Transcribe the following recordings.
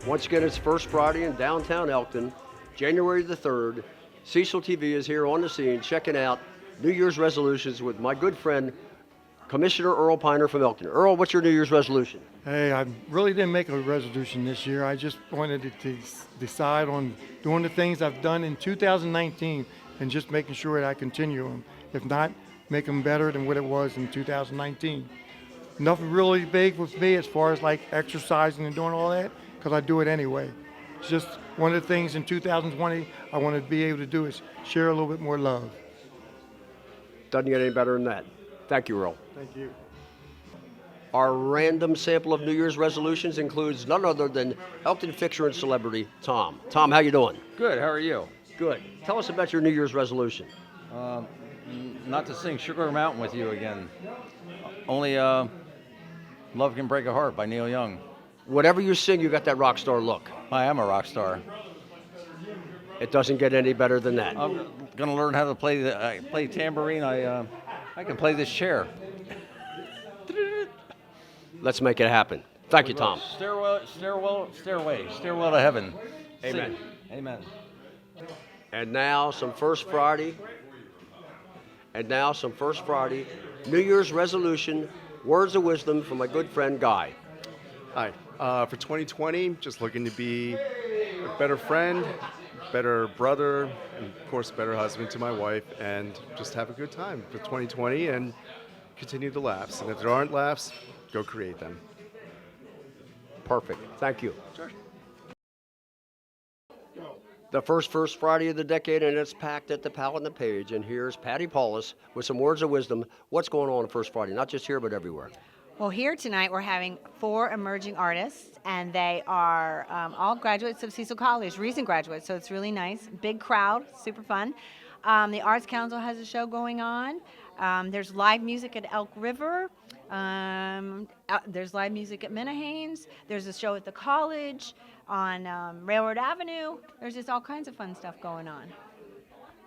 Once again, it's First Friday in downtown Elkton, January the 3rd. Cecil TV is here on the scene checking out New Year's resolutions with my good friend, Commissioner Earl Piner from Elkton. Earl, what's your New Year's resolution? Hey, I really didn't make a resolution this year. I just wanted to decide on doing the things I've done in 2019 and just making sure that I continue them. If not, make them better than what it was in 2019. Nothing really big with me as far as like exercising and doing all that, because I do it anyway. It's just one of the things in 2020 I want to be able to do is share a little bit more love. Doesn't get any better than that. Thank you, Earl. Thank you. Our random sample of New Year's resolutions includes none other than Elkton fixture and celebrity, Tom. Tom, how you doing? Good, how are you? Good. Tell us about your New Year's resolution. Not to sing Sugar Mountain with you again. Only Love Can Break a Heart by Neil Young. Whatever you sing, you got that rock star look. I am a rock star. It doesn't get any better than that. I'm gonna learn how to play tambourine. I can play this chair. Let's make it happen. Thank you, Tom. Stairway to heaven. Amen. Sing. Amen. And now some First Friday. New Year's resolution, words of wisdom from my good friend Guy. Hi. For 2020, just looking to be a better friend, better brother, and of course, better husband to my wife, and just have a good time for 2020 and continue the laughs. And if there aren't laughs, go create them. Perfect. Thank you. Sure. The first Friday of the decade, and it's packed at the Palette and the Page. And here's Patty Paulus with some words of wisdom. What's going on First Friday? Not just here, but everywhere. Well, here tonight we're having 4 emerging artists, and they are all graduates of Cecil College, recent graduates, so it's really nice. Big crowd, super fun. The Arts Council has a show going on. There's live music at Elk River. There's live music at Menahanes. There's a show at the college on Railroad Avenue. There's just all kinds of fun stuff going on.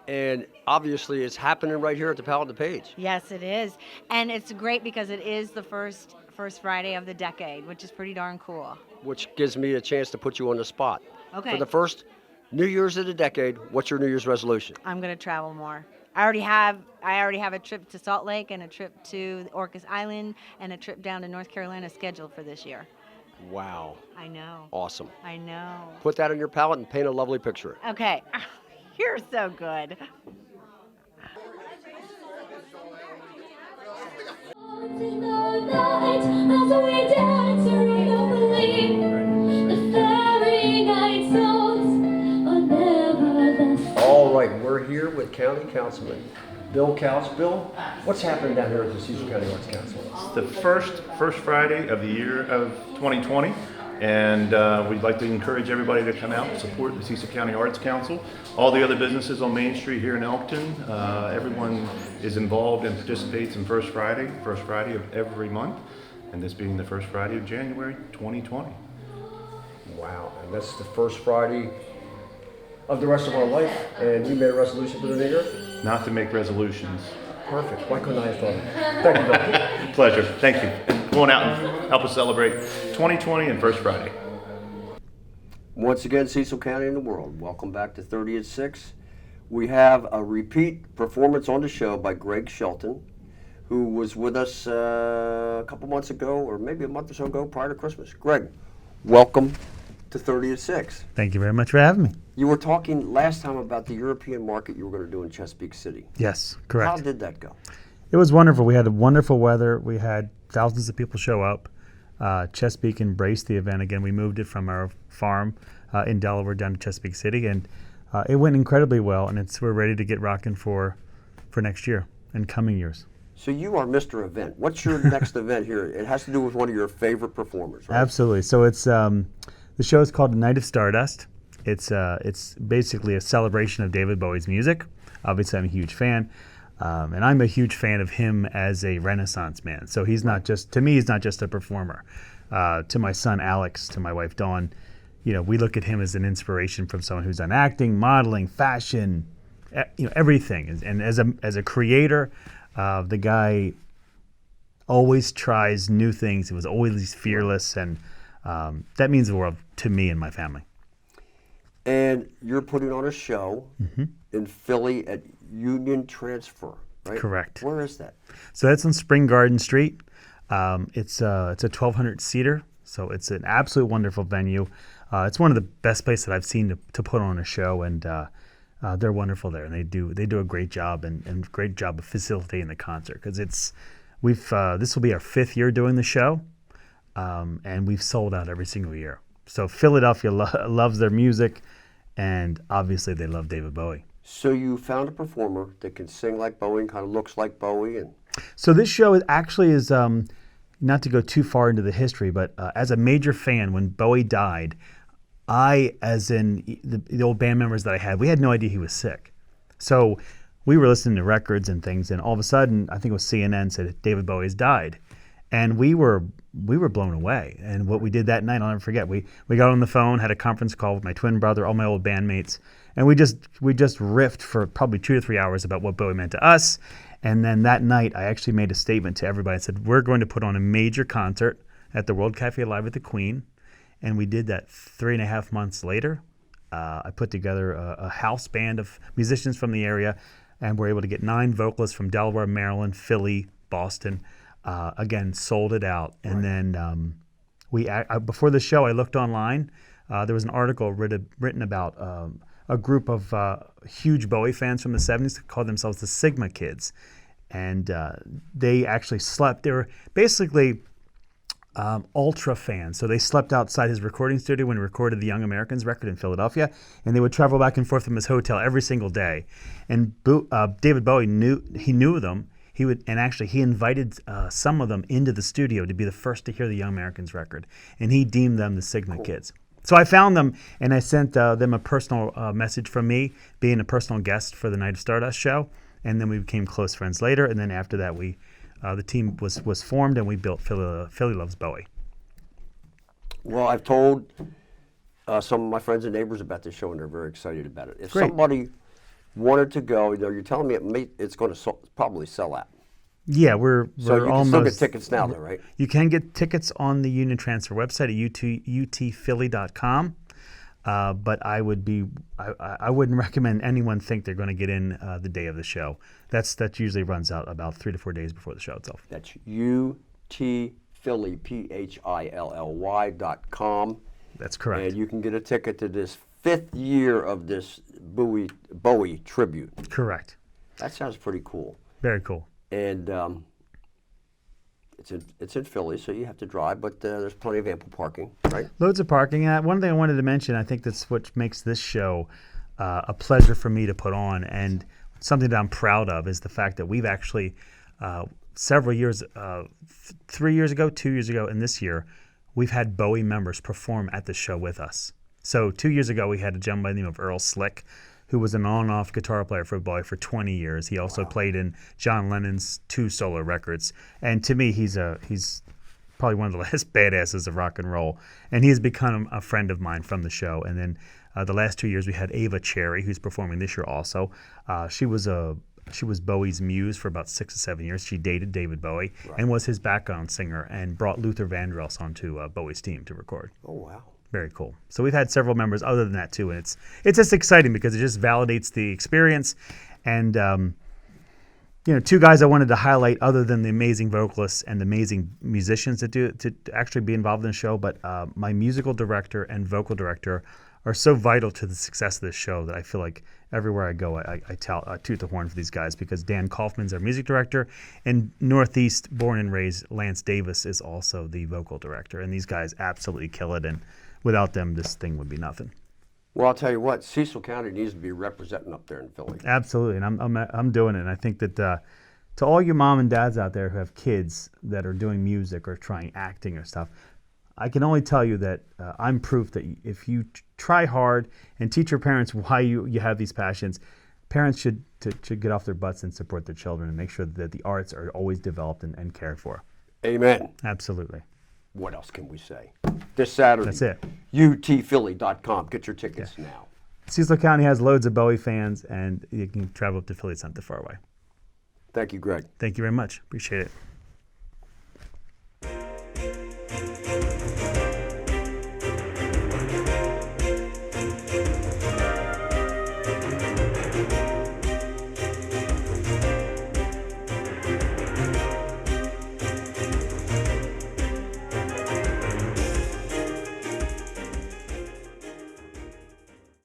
And obviously it's happening right here at the Palette and the Page. Yes, it is. And it's great because it is the first Friday of the decade, which is pretty darn cool. Which gives me a chance to put you on the spot. Okay. For the first New Year's of the decade, what's your New Year's resolution? I'm going to travel more. I already have a trip to Salt Lake and a trip to Orcas Island and a trip down to North Carolina scheduled for this year. Wow. I know. Awesome. I know. Put that on your palette and paint a lovely picture. Okay. You're so good. All right, we're here with County Councilman Bill Couch. Bill, what's happening down here at the Cecil County Arts Council? It's the first Friday of the year of 2020, and we'd like to encourage everybody to come out and support the Cecil County Arts Council. All the other businesses on Main Street here in Elkton, everyone is involved and participates in first Friday of every month, and this being the first Friday of January 2020. Wow, and that's the first Friday of the rest of our life, and you made a resolution for the new year? Not to make resolutions. Perfect. Why couldn't I have thought of it? Thank you, Bill. Pleasure. Thank you. And come on out and help us celebrate 2020 and First Friday. Once again, Cecil County and the world. Welcome back to 30 at 6. We have a repeat performance on the show by Greg Shelton, who was with us a couple months ago, or maybe a month or so ago, prior to Christmas. Greg, welcome to 30 at 6. Thank you very much for having me. You were talking last time about the European market you were going to do in Chesapeake City. Yes, correct. How did that go? It was wonderful. We had wonderful weather. We had thousands of people show up. Chesapeake embraced the event again. We moved it from our farm in Delaware down to Chesapeake City, and it went incredibly well, and we're ready to get rocking for next year and coming years. So you are Mr. Event. What's your next event here? It has to do with one of your favorite performers, right? Absolutely. So it's the show is called Night of Stardust. It's basically a celebration of David Bowie's music. Obviously, I'm a huge fan, and I'm a huge fan of him as a Renaissance man. So he's not just a performer. To my son Alex, to my wife Dawn, we look at him as an inspiration from someone who's done acting, modeling, fashion, everything. And as a creator, the guy always tries new things. He was always fearless, and that means the world to me and my family. And you're putting on a show in Philly at Union Transfer, right? Correct. Where is that? So that's on Spring Garden Street. It's a 1,200 seater, so it's an absolute wonderful venue. It's one of the best places that I've seen to put on a show, and they're wonderful there, and they do a great job and great job of facilitating the concert, because this will be our 5th year doing the show, and we've sold out every single year. So Philadelphia loves their music, and obviously they love David Bowie. So you found a performer that can sing like Bowie and kind of looks like Bowie, and So this show is not to go too far into the history, but as a major fan, when Bowie died, I, as in the old band members that I had, we had no idea he was sick. So we were listening to records and things, and all of a sudden, I think it was CNN said David Bowie has died, and we were blown away. And what we did that night, I'll never forget. We got on the phone, had a conference call with my twin brother, all my old bandmates, and we just riffed for probably 2 to 3 hours about what Bowie meant to us. And then that night, I actually made a statement to everybody. I said, we're going to put on a major concert at the World Cafe Live at the Queen. And we did that 3.5 months later. I put together a house band of musicians from the area, and we're able to get 9 vocalists from Delaware, Maryland, Philly, Boston. Again, sold it out. And then before the show, I looked online. There was an article written about a group of huge Bowie fans from the 70s that called themselves the Sigma Kids. And they actually slept. They were basically ultra fans. So they slept outside his recording studio when he recorded the Young Americans record in Philadelphia. And they would travel back and forth from his hotel every single day. And David Bowie knew them. He invited some of them into the studio to be the first to hear the Young Americans record. And he deemed them the Sigma Kids. So I found them, and I sent them a personal message from me, being a personal guest for the Night of Stardust show, and then we became close friends later. And then after that, the team was formed, and we built Philly Loves Bowie. well, I've told some of my friends and neighbors about this show, and they're very excited about it. If Great. somebody wanted to go, you're telling me it's going to probably sell out. Yeah, we're So you can almost. still get tickets now, though, right? You can get tickets on the Union Transfer website at utphilly.com. But I wouldn't recommend anyone think they're going to get in the day of the show. That usually runs out about 3 to 4 days before the show itself. That's utphilly, PHILLY.com. That's correct. And you can get a ticket to this 5th year of this Bowie tribute. Correct. That sounds pretty cool. Very cool. And it's in Philly, so you have to drive, but there's plenty of ample parking, right? Loads of parking. One thing I wanted to mention, I think that's what makes this show a pleasure for me to put on, and something that I'm proud of is the fact that we've actually, several years, 3 years ago, 2 years ago, and this year, we've had Bowie members perform at the show with us. So 2 years ago, we had a gentleman by the name of Earl Slick, who was an on-off guitar player for Bowie for 20 years. He also played in John Lennon's 2 solo records. And to me, he's probably one of the last badasses of rock and roll. And he has become a friend of mine from the show. And then the last 2 years, we had Ava Cherry, who's performing this year also. She was Bowie's muse for about 6 to 7 years. She dated David Bowie and was his background singer, and brought Luther Vandross onto Bowie's team to record. Oh, wow. Very cool. So we've had several members other than that too, and it's just exciting because it just validates the experience. And 2 guys I wanted to highlight other than the amazing vocalists and the amazing musicians that to actually be involved in the show, but my musical director and vocal director are so vital to the success of this show that I feel like everywhere I go, I toot the horn for these guys, because Dan Kaufman's our music director, and Northeast born and raised Lance Davis is also the vocal director, and these guys absolutely kill it, and without them, this thing would be nothing. Well, I'll tell you what, Cecil County needs to be representing up there in Philly. Absolutely, and I'm doing it. And I think that to all you mom and dads out there who have kids that are doing music or trying acting or stuff, I can only tell you that I'm proof that if you try hard and teach your parents why you have these passions, parents should get off their butts and support their children and make sure that the arts are always developed and cared for. Amen. Absolutely. What else can we say? This Saturday. That's it. utphilly.com. Get your tickets now. Cecil County has loads of Bowie fans, and you can travel up to Philly. It's not that far away. Thank you, Greg. Thank you very much. Appreciate it.